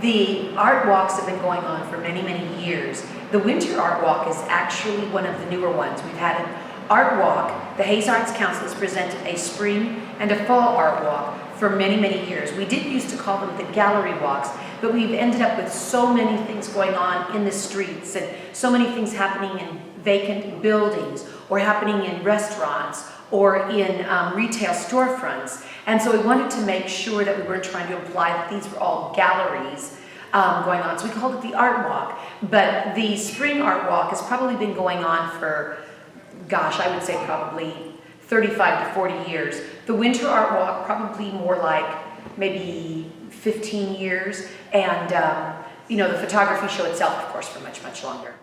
The art walks have been going on for many, many years. The Winter Art Walk is actually one of the newer ones. We've had an art walk. The Hayes Arts Council has presented a spring and a fall art walk for many, many years. We did used to call them the gallery walks, but we've ended up with so many things going on in the streets and so many things happening in vacant buildings or happening in restaurants or in retail storefronts. And so we wanted to make sure that we weren't trying to imply that these were all galleries going on. So we called it the Art Walk. But the Spring Art Walk has probably been going on for, gosh, I would say probably 35 to 40 years. The Winter Art Walk, probably more like maybe 15 years. And, the photography show itself, of course, for much, much longer.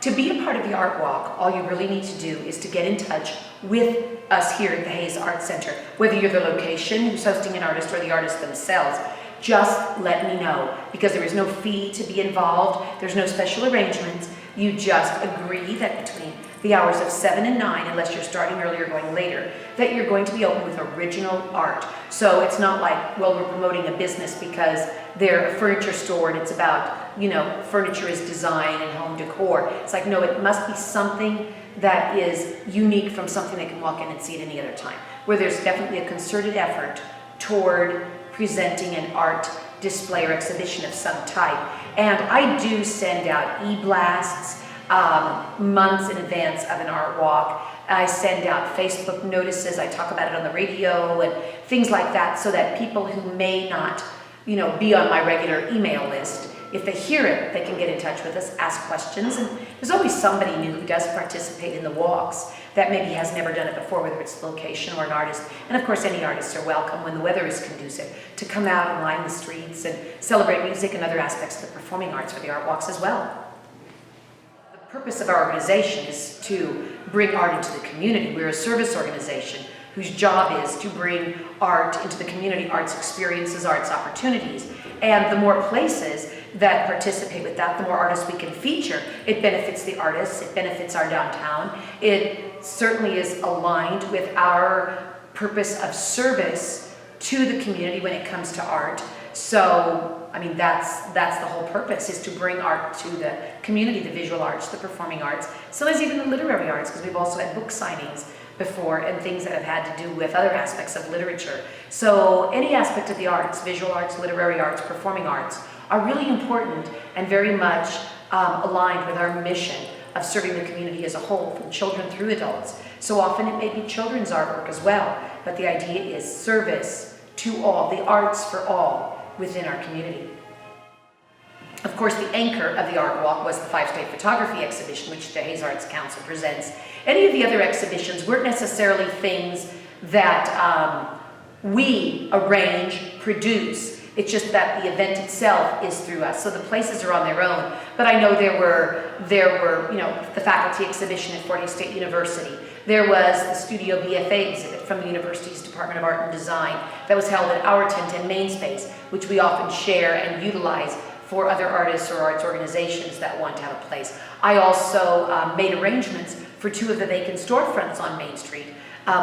To be a part of the Art Walk, all you really need to do is to get in touch with us here at the Hayes Art Center. Whether you're the location who's hosting an artist or the artists themselves, just let me know, because there is no fee to be involved. There's no special arrangements. You just agree that between the hours of 7 and 9, unless you're starting early or going later, that you're going to be open with original art. So it's not like, well, we're promoting a business because they're a furniture store and it's about, furniture is design and home decor. It's like, no, it must be something that is unique from something they can walk in and see at any other time, where there's definitely a concerted effort toward presenting an art display or exhibition of some type. And I do send out e-blasts months in advance of an art walk. I send out Facebook notices. I talk about it on the radio and things like that, so that people who may not, be on my regular email list, if they hear it, they can get in touch with us, ask questions. And there's always somebody new who does participate in the walks that maybe has never done it before, whether it's the location or an artist. And of course, any artists are welcome, when the weather is conducive, to come out and line the streets and celebrate music and other aspects of the performing arts for the art walks as well. The purpose of our organization is to bring art into the community. We're a service organization whose job is to bring art into the community, arts experiences, arts opportunities. And the more places that participate with that, the more artists we can feature. It benefits the artists, it benefits our downtown. It certainly is aligned with our purpose of service to the community when it comes to art. So, that's the whole purpose, is to bring art to the community, the visual arts, the performing arts, sometimes even the literary arts, because we've also had book signings before and things that have had to do with other aspects of literature. So any aspect of the arts, visual arts, literary arts, performing arts, are really important and very much aligned with our mission of serving the community as a whole, from children through adults. So often it may be children's artwork as well, but the idea is service to all, the arts for all within our community. Of course, the anchor of the Art Walk was the 5-state photography exhibition, which the Hayes Arts Council presents. Any of the other exhibitions weren't necessarily things that we arrange, produce. It's just that the event itself is through us. So the places are on their own. But I know there were the faculty exhibition at Fort Hays State University. There was the Studio BFA exhibit from the university's Department of Art and Design that was held at our tent and main space, which we often share and utilize for other artists or arts organizations that want to have a place. I also made arrangements for 2 of the vacant storefronts on Main Street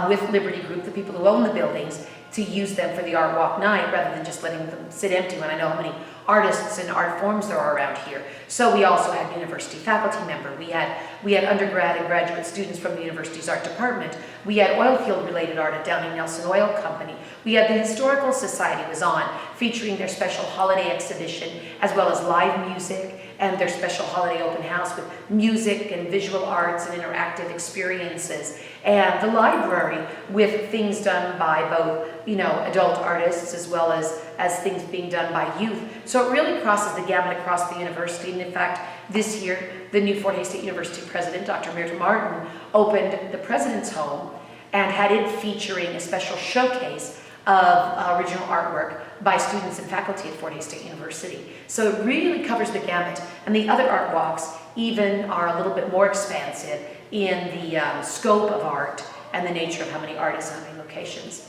with Liberty Group, the people who own the buildings, to use them for the Art Walk night rather than just letting them sit empty when I know how many artists and art forms there are around here. So we also had university faculty member. We had undergrad and graduate students from the university's art department. We had oil field related art at Downey Nelson Oil Company. We had the Historical Society was on, featuring their special holiday exhibition, as well as live music and their special holiday open house with music and visual arts and interactive experiences. And the library with things done by both, adult artists as well as things being done by youth. So it really crosses the gamut across the university. And in fact, this year, the new Fort Hays State University president, Dr. Brenda Meder, opened the president's home and had it featuring a special showcase of original artwork by students and faculty at Fort Hays State University. So it really covers the gamut. And the other art walks even are a little bit more expansive in the scope of art and the nature of how many artists and how many locations.